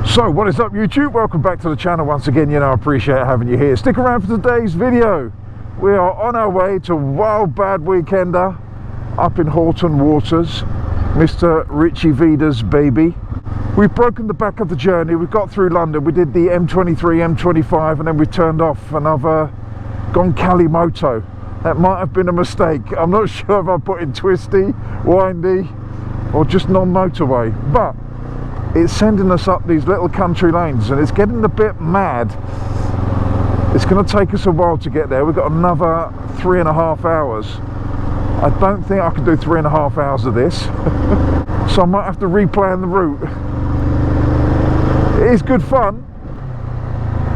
So what is up, YouTube? Welcome back to the channel once again. You know, I appreciate having you here. Stick around for today's video. We are on our way to Wildbad Weekender up in Horton Waters, Mr. Richie Vida's baby. We've broken the back of the journey. We've got through London. We did the M23, M25, and then we turned off and I've gone Kalimoto. That might have been a mistake. I'm not sure if I put in twisty, windy, or just non-motorway, but it's sending us up these little country lanes and it's getting a bit mad. It's going to take us a while to get there. We've got another 3.5 hours. I don't think I can do 3.5 hours of this. So I might have to replan the route. It is good fun,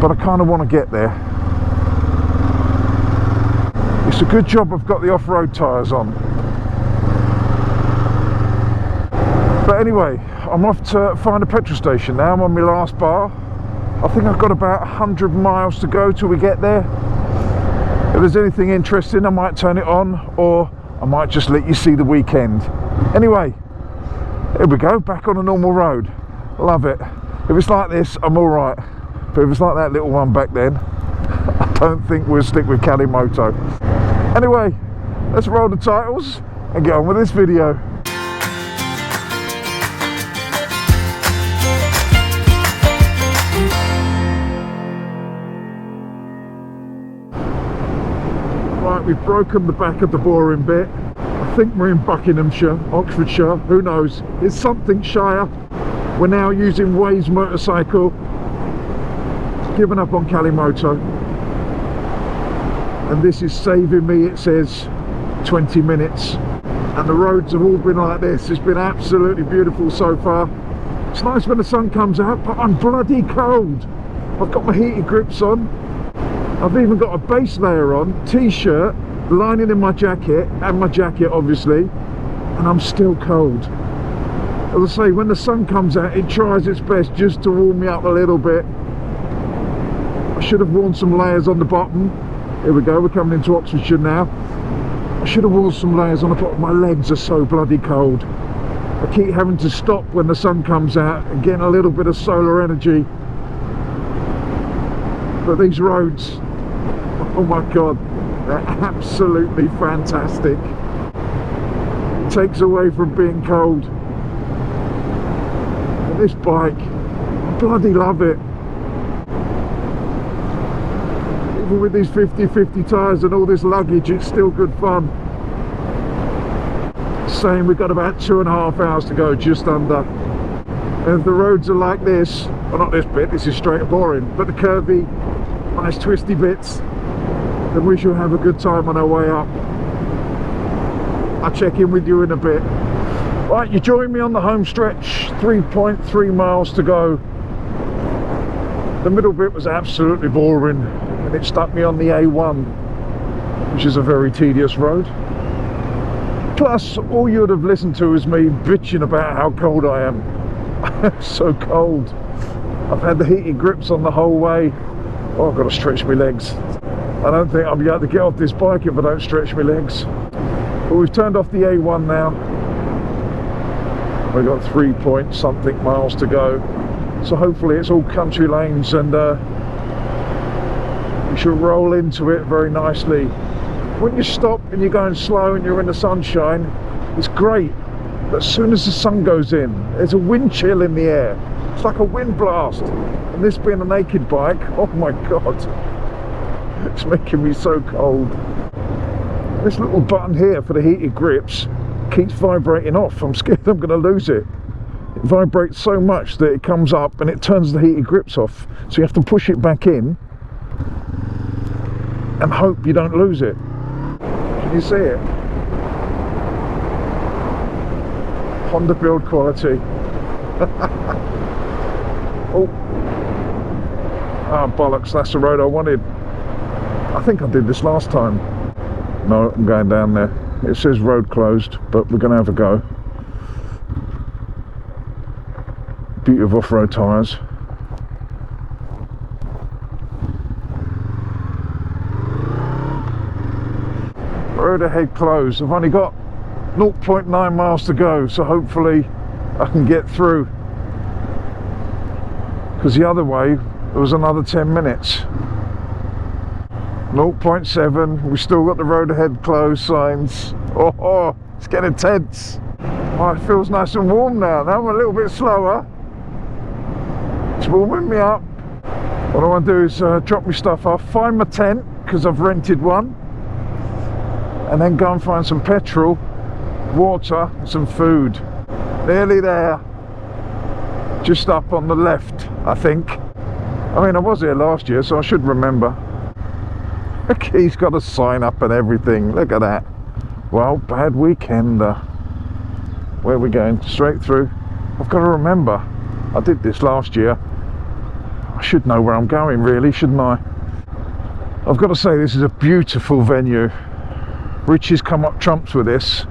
but I kind of want to get there. It's a good job I've got the off-road tyres on. But anyway, I'm off to find a petrol station now. I'm on my last bar. I think I've got about 100 miles to go till we get there. If there's anything interesting, I might turn it on, or I might just let you see the weekend. Anyway, here we go, back on a normal road. Love it. If it's like this, I'm all right. But if it's like that little one back then, I don't think we'll stick with Kalimoto. Anyway, let's roll the titles and get on with this video. Right, we've broken the back of the boring bit. I think we're in Buckinghamshire, Oxfordshire, who knows. It's something shire. We're now using Waze motorcycle. Given up on Kalimoto. And this is saving me, it says, 20 minutes. And the roads have all been like this. It's been absolutely beautiful so far. It's nice when the sun comes out, but I'm bloody cold. I've got my heated grips on. I've even got a base layer on, t-shirt, lining in my jacket, and my jacket obviously, and I'm still cold. As I say, when the sun comes out, it tries its best just to warm me up a little bit. I should have worn some layers on the bottom. Here we go, we're coming into Oxfordshire now. I should have worn some layers on the bottom. My legs are so bloody cold. I keep having to stop when the sun comes out and getting a little bit of solar energy. But these roads, oh my god, they're absolutely fantastic. It takes away from being cold. And this bike, I bloody love it. Even with these 50/50 tyres and all this luggage, it's still good fun. Saying we've got about 2.5 hours to go, just under. And if the roads are like this, well, not this bit, this is straight and boring, but the curvy, nice twisty bits, then we shall have a good time on our way up. I'll check in with you in a bit. Right, you join me on the home stretch, 3.3 miles to go. The middle bit was absolutely boring and it stuck me on the A1, which is a very tedious road. Plus, all you would have listened to is me bitching about how cold I am. I'm so cold. I've had the heated grips on the whole way. Oh, I've got to stretch my legs. I don't think I'll be able to get off this bike if I don't stretch my legs. But we've turned off the A1 now. We've got 3-point-something miles to go. So hopefully it's all country lanes and we should roll into it very nicely. When you stop and you're going slow and you're in the sunshine, it's great. But as soon as the sun goes in, there's a wind chill in the air. It's like a wind blast. And this being a naked bike, oh my god, it's making me so cold. This little button here for the heated grips keeps vibrating off. I'm scared I'm going to lose it. It vibrates so much that it comes up and it turns the heated grips off. So you have to push it back in and hope you don't lose it. Can you see it? Honda build quality. Oh. Ah, bollocks, that's the road I wanted. I think I did this last time. No, I'm going down there. It says road closed, but we're going to have a go. Beauty of off-road tyres. Road ahead closed. I've only got 0.9 miles to go, so hopefully I can get through. because the other way there was another 10 minutes. 0.7, we still got the road ahead closed signs. Oh, it's getting tense. Oh, it feels nice and warm now. Now I'm a little bit slower. It's warming me up. What I want to do is drop my stuff off, find my tent, because I've rented one, and then go and find some petrol, water, and some food. Nearly there. Just up on the left, I think. I mean, I was here last year, so I should remember. Look, he's got a sign up and everything. Look at that. Wildbad weekender. Where are we going? Straight through. I've got to remember. I did this last year. I should know where I'm going, really, shouldn't I? I've got to say, this is a beautiful venue. Richie's come up trumps with this.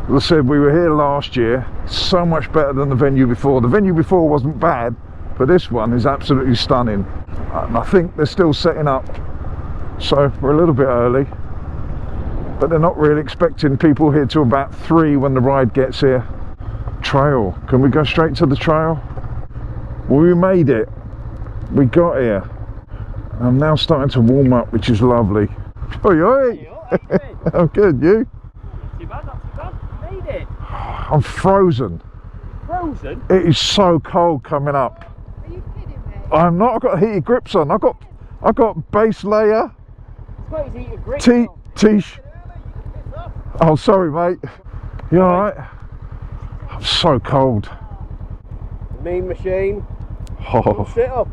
As I said, we were here last year. So much better than the venue before. The venue before wasn't bad, but this one is absolutely stunning. And I think they're still setting up, so we're a little bit early. But they're not really expecting people here till about 3 when the ride gets here. Trail. Can we go straight to the trail? Well, we made it. We got here. I'm now starting to warm up, which is lovely. Oi, oi! I'm good, you? Not too bad, not too bad. Made it. I'm frozen. Frozen? It is so cold coming up. Are you kidding me? I'm not. I've got heated grips on. I've got base layer. Suppose eat a grip. T-shirt. Oh, sorry, mate. You alright? I'm so cold. Mean machine. Oh, Sit up.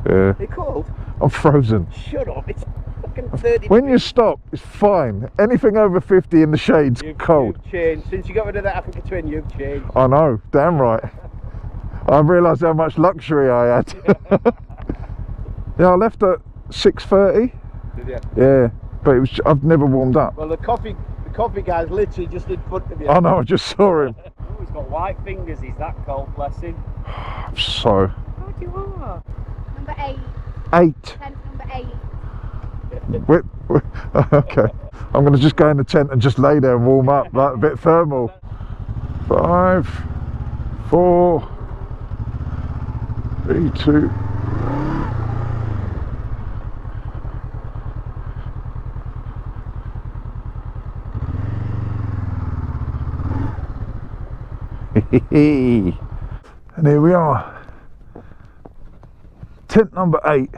yeah. You're cold? I'm frozen. Shut up. It's fucking 30. When you stop, it's fine. Anything over 50 in the shade's cold. You've changed. Since you got rid of that Africa twin, you've changed. I know, damn right. I realised how much luxury I had. Yeah, I left at 6:30. Did you? Yeah, but it was, I've never warmed up. Well, the coffee guy's literally just in front of you. I know, I just saw him. Oh, he's got white fingers. He's that cold, bless him. I'm so... What do you want? Number 8. 8. Tent number 8. Wait, okay. I'm going to just go in the tent and just lay there and warm up, like a bit thermal. 5, 4, 3, 2. And here we are, tent number 8,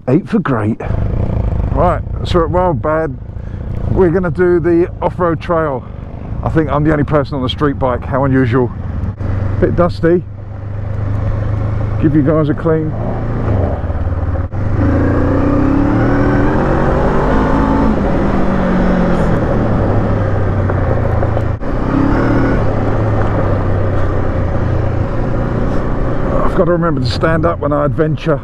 8 for great. Right, so at Wildbad we're going to do the off-road trail. I think I'm the only person on the street bike, how unusual. Bit dusty, give you guys a clean. Got to remember to stand up when I adventure.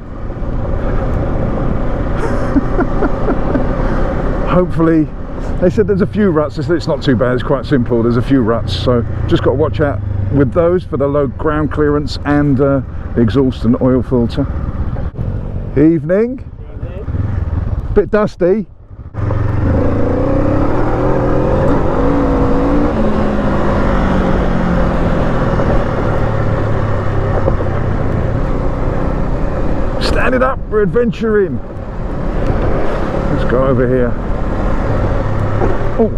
Hopefully, they said there's a few ruts. They said it's not too bad, it's quite simple. There's a few ruts, so just got to watch out with those for the low ground clearance and the exhaust and oil filter. Evening. Bit dusty. Stand it up, we're adventuring. Let's go over here. Oh,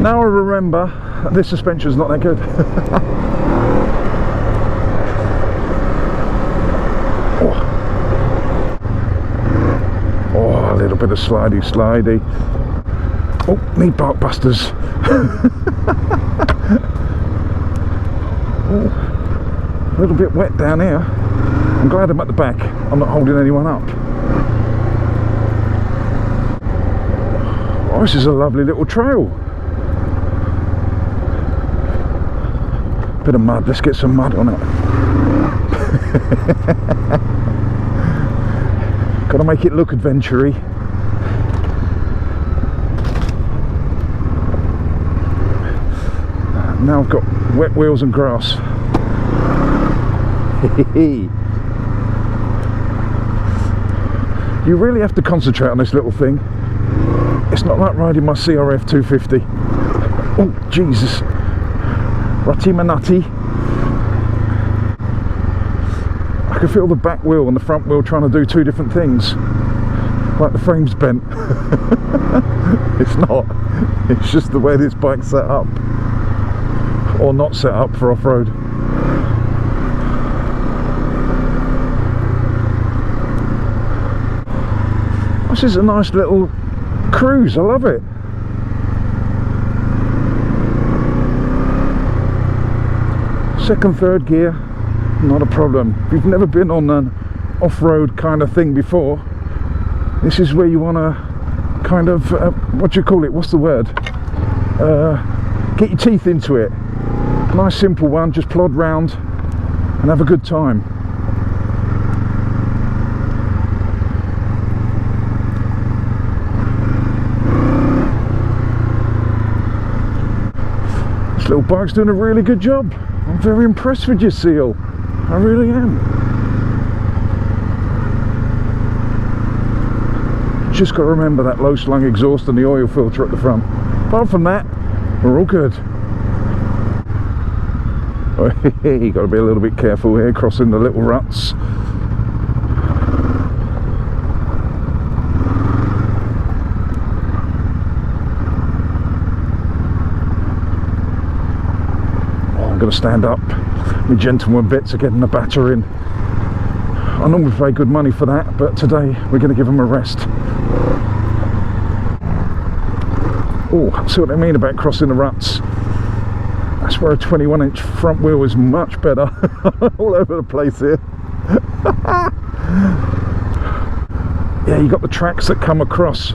now I remember that this suspension's not that good. Oh, a little bit of slidey. Oh, need bark busters. Oh, a little bit wet down here. I'm glad I'm at the back, I'm not holding anyone up. Oh, this is a lovely little trail. Bit of mud, let's get some mud on it. Gotta make it look adventure-y. Now I've got wet wheels and grass. You really have to concentrate on this little thing. It's not like riding my CRF 250. Oh, Jesus. Rutty Manutty. I can feel the back wheel and the front wheel trying to do two different things. Like the frame's bent. It's not. It's just the way this bike's set up. Or not set up for off-road. This is a nice little cruise, I love it. Second, third gear, not a problem. If you've never been on an off-road kind of thing before, this is where you want to kind of, what do you call it, what's the word? Get your teeth into it. Nice simple one, just plod round and have a good time. This little bike's doing a really good job. I'm very impressed with your seal. I really am. Just got to remember that low slung exhaust and the oil filter at the front. Apart from that, we're all good. You got to be a little bit careful here, crossing the little ruts. I'm going to stand up. My gentleman bits are getting the batter in. I normally pay good money for that, but today we're going to give them a rest. Oh, see what I mean about crossing the ruts. That's where a 21-inch front wheel is much better. All over the place here. Yeah, you got the tracks that come across,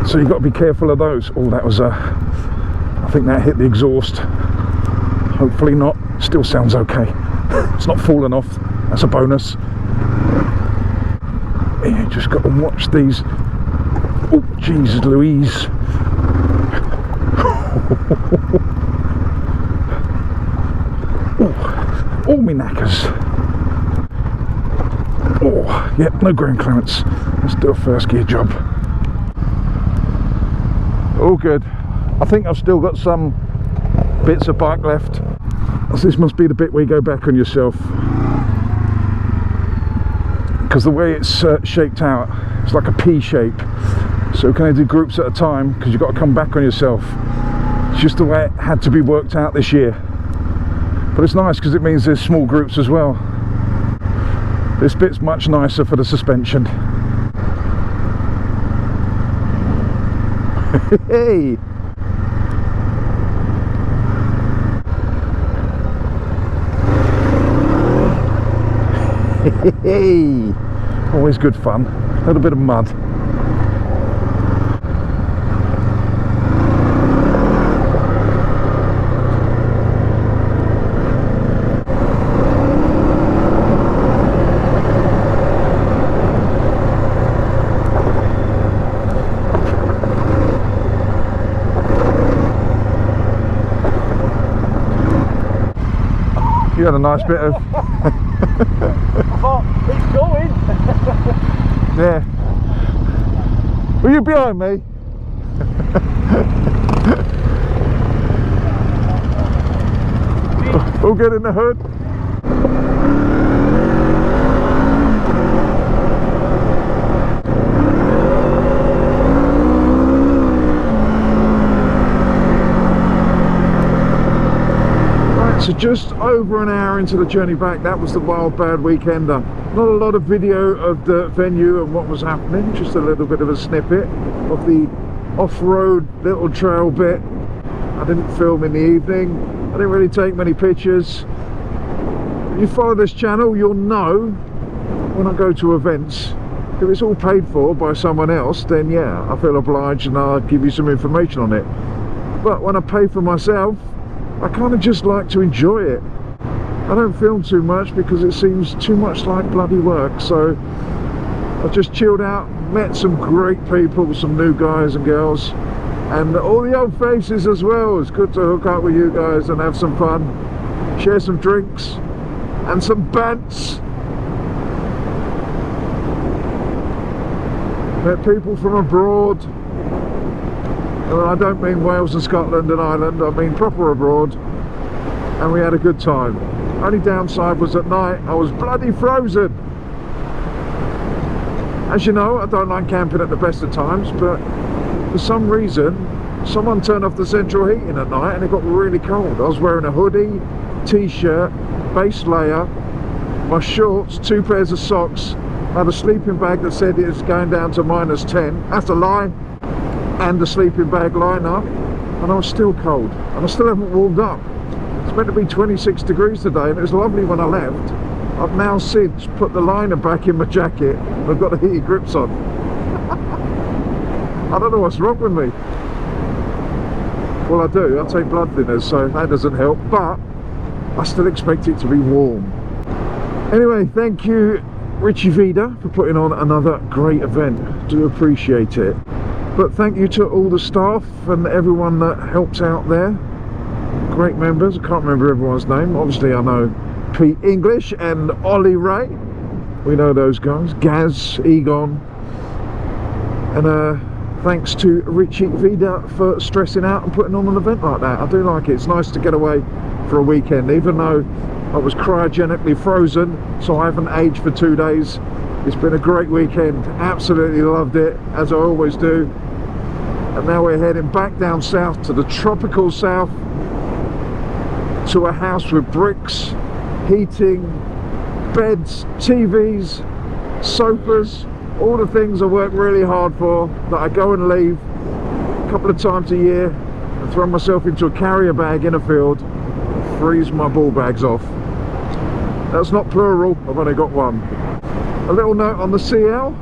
so you've got to be careful of those. Oh, that was I think that hit the exhaust. Hopefully not. Still sounds okay. It's not fallen off. That's a bonus. You just got to watch these. Oh, Jesus Louise. Oh, all me knackers. Oh, yep, no ground clearance. Let's do a first gear job. All good. I think I've still got some bits of bike left. So this must be the bit where you go back on yourself, because the way it's shaped out, it's like a P shape, so you can only do groups at a time because you've got to come back on yourself. It's just the way it had to be worked out this year, but it's nice because it means there's small groups as well. This bit's much nicer for the suspension. Hey! Hey, always good fun. A little bit of mud. You had a nice bit of Oh, it's going! yeah. Were you behind me? All good in the hood? So just over an hour into the journey back, that was the Wildbad weekender. Not a lot of video of the venue and what was happening, just a little bit of a snippet of the off-road little trail bit. I didn't film in the evening, I didn't really take many pictures. If you follow this channel, you'll know when I go to events, if it's all paid for by someone else, then yeah, I feel obliged and I'll give you some information on it. But when I pay for myself, I kind of just like to enjoy it. I don't film too much because it seems too much like bloody work, so I just chilled out, met some great people, some new guys and girls, and all the old faces as well. It's good to hook up with you guys and have some fun, share some drinks and some bants. Met people from abroad. I don't mean Wales and Scotland and Ireland, I mean proper abroad, and we had a good time. Only downside was at night I was bloody frozen. As you know, I don't like camping at the best of times, but for some reason someone turned off the central heating at night and it got really cold. I was wearing a hoodie, t-shirt, base layer, my shorts, 2 pairs of socks. I had a sleeping bag that said it was going down to -10. That's a lie. And the sleeping bag liner. And I was still cold. And I still haven't warmed up. It's meant to be 26 degrees today and it was lovely when I left. I've now since put the liner back in my jacket and I've got the heated grips on. I don't know what's wrong with me. Well, I do. I take blood thinners, so that doesn't help. But I still expect it to be warm. Anyway, thank you Richie Vida for putting on another great event. Do appreciate it. But thank you to all the staff and everyone that helps out there. Great members. I can't remember everyone's name. Obviously I know Pete English and Ollie Ray. We know those guys. Gaz, Egon. And thanks to Richie Vida for stressing out and putting on an event like that. I do like it. It's nice to get away for a weekend, even though I was cryogenically frozen, so I haven't aged for 2 days. It's been a great weekend. Absolutely loved it, as I always do. And now we're heading back down south to the tropical south, to a house with bricks, heating, beds, TVs, sofas, all the things I work really hard for, that I go and leave a couple of times a year and throw myself into a carrier bag in a field and freeze my ball bags off. That's not plural, I've only got one. A little note on the CL.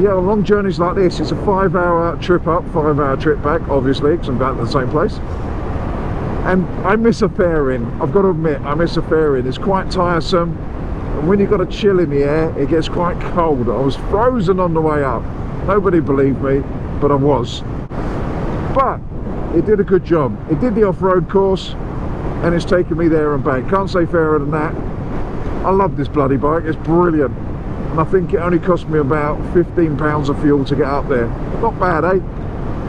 Yeah, on long journeys like this, it's a 5-hour trip up, 5-hour trip back, obviously, because I'm going to the same place. And I miss a fairing. I've got to admit, I miss a fairing. It's quite tiresome. And when you've got a chill in the air, it gets quite cold. I was frozen on the way up. Nobody believed me, but I was. But it did a good job. It did the off-road course, and it's taken me there and back. Can't say fairer than that. I love this bloody bike. It's brilliant. And I think it only cost me about £15 of fuel to get up there. Not bad, eh?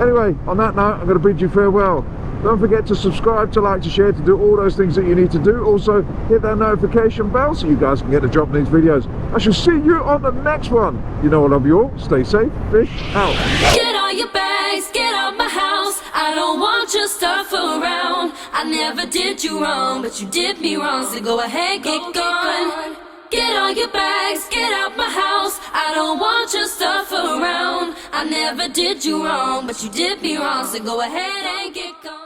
Anyway, on that note, I'm going to bid you farewell. Don't forget to subscribe, to like, to share, to do all those things that you need to do. Also, hit that notification bell so you guys can get a drop in these videos. I shall see you on the next one. You know I love you all. Stay safe. Fish out. Get all your bags, get out my house. I don't want your stuff around. I never did you wrong, but you did me wrong. So go ahead, get gone. Get all your bags, get out my house. I don't want your stuff around. I never did you wrong, but you did me wrong. So go ahead and get gone.